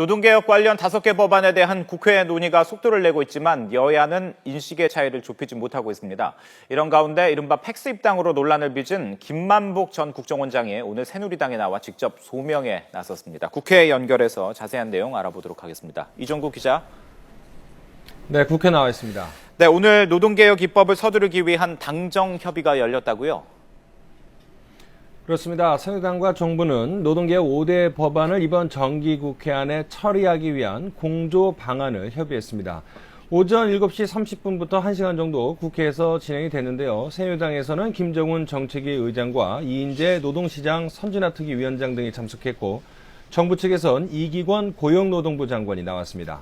노동개혁 관련 5개 법안에 대한 국회 논의가 속도를 내고 있지만 여야는 인식의 차이를 좁히지 못하고 있습니다. 이런 가운데 이른바 팩스 입당으로 논란을 빚은 김만복 전 국정원장이 오늘 새누리당에 나와 직접 소명에 나섰습니다. 국회에 연결해서 자세한 내용 알아보도록 하겠습니다. 이종국 기자. 네, 국회 나와 있습니다. 네, 오늘 노동개혁 입법을 서두르기 위한 당정 협의가 열렸다고요? 그렇습니다. 새누리당과 정부는 노동개혁 5대 법안을 이번 정기국회 안에 처리하기 위한 공조 방안을 협의했습니다. 오전 7시 30분부터 1시간 정도 국회에서 진행이 됐는데요. 새누리당에서는 김정은 정책위 의장과 이인재 노동시장 선진화특위 위원장 등이 참석했고, 정부 측에선 이기권 고용노동부 장관이 나왔습니다.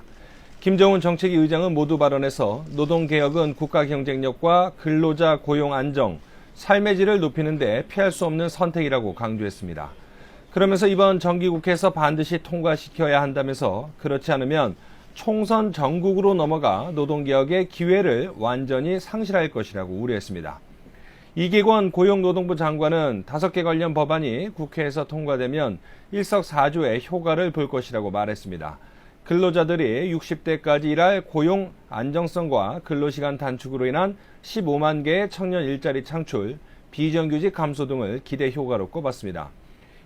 김정은 정책위 의장은 모두 발언에서 노동개혁은 국가 경쟁력과 근로자 고용 안정, 삶의 질을 높이는 데 피할 수 없는 선택이라고 강조했습니다. 그러면서 이번 정기국회에서 반드시 통과시켜야 한다면서 그렇지 않으면 총선 전국으로 넘어가 노동개혁의 기회를 완전히 상실할 것이라고 우려했습니다. 이기권 고용노동부 장관은 5개 관련 법안이 국회에서 통과되면 일석사조의 효과를 볼 것이라고 말했습니다. 근로자들이 60대까지 일할 고용 안정성과 근로시간 단축으로 인한 15만 개의 청년 일자리 창출, 비정규직 감소 등을 기대 효과로 꼽았습니다.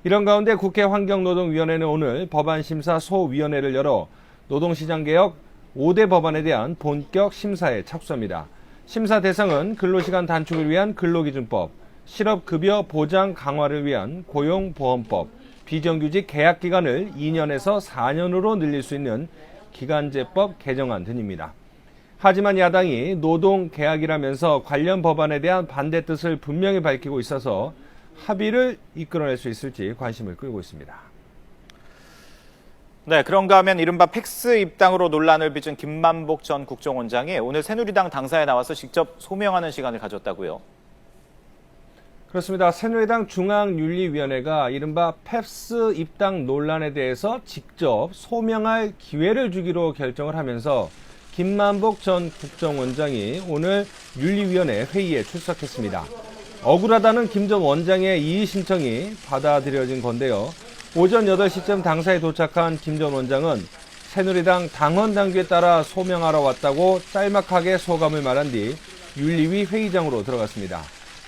이런 가운데 국회 환경노동위원회는 오늘 법안심사 소위원회를 열어 노동시장 개혁 5대 법안에 대한 본격 심사에 착수합니다. 심사 대상은 근로시간 단축을 위한 근로기준법, 실업급여 보장 강화를 위한 고용보험법, 비정규직 계약 기간을 2년에서 4년으로 늘릴 수 있는 기간제법 개정안 등입니다. 하지만 야당이 노동계약이라면서 관련 법안에 대한 반대 뜻을 분명히 밝히고 있어서 합의를 이끌어낼 수 있을지 관심을 끌고 있습니다. 네, 그런가 하면 이른바 팩스 입당으로 논란을 빚은 김만복 전 국정원장이 오늘 새누리당 당사에 나와서 직접 소명하는 시간을 가졌다고요? 그렇습니다. 새누리당 중앙윤리위원회가 이른바 팩스 입당 논란에 대해서 직접 소명할 기회를 주기로 결정을 하면서 김만복 전 국정원장이 오늘 윤리위원회 회의에 출석했습니다. 억울하다는 김 전 원장의 이의 신청이 받아들여진 건데요. 오전 8시쯤 당사에 도착한 김 전 원장은 새누리당 당원 당규에 따라 소명하러 왔다고 짤막하게 소감을 말한 뒤 윤리위 회의장으로 들어갔습니다.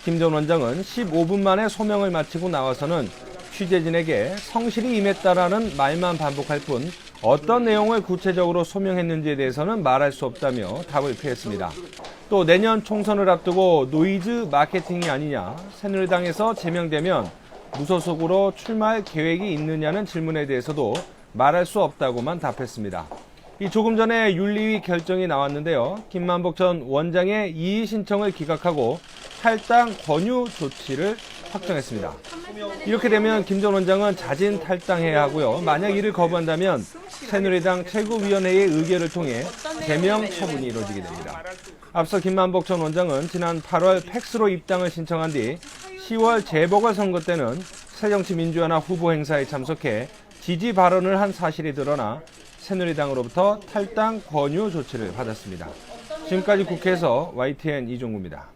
김 전 원장은 15분 만에 소명을 마치고 나와서는 취재진에게 성실히 임했다라는 말만 반복할 뿐 어떤 내용을 구체적으로 소명했는지에 대해서는 말할 수 없다며 답을 피했습니다. 또 내년 총선을 앞두고 노이즈 마케팅이 아니냐, 새누리당에서 제명되면 무소속으로 출마할 계획이 있느냐는 질문에 대해서도 말할 수 없다고만 답했습니다. 이 조금 전에 윤리위 결정이 나왔는데요. 김만복 전 원장의 이의 신청을 기각하고 탈당 권유 조치를 확정했습니다. 이렇게 되면 김 전 원장은 자진 탈당해야 하고요. 만약 이를 거부한다면 새누리당 최고위원회의 의결을 통해 제명 처분이 이루어지게 됩니다. 앞서 김만복 전 원장은 지난 8월 팩스로 입당을 신청한 뒤 10월 재보궐선거 때는 새정치민주연합 후보 행사에 참석해 지지 발언을 한 사실이 드러나 새누리당으로부터 탈당 권유 조치를 받았습니다. 지금까지 국회에서 YTN 이종구입니다.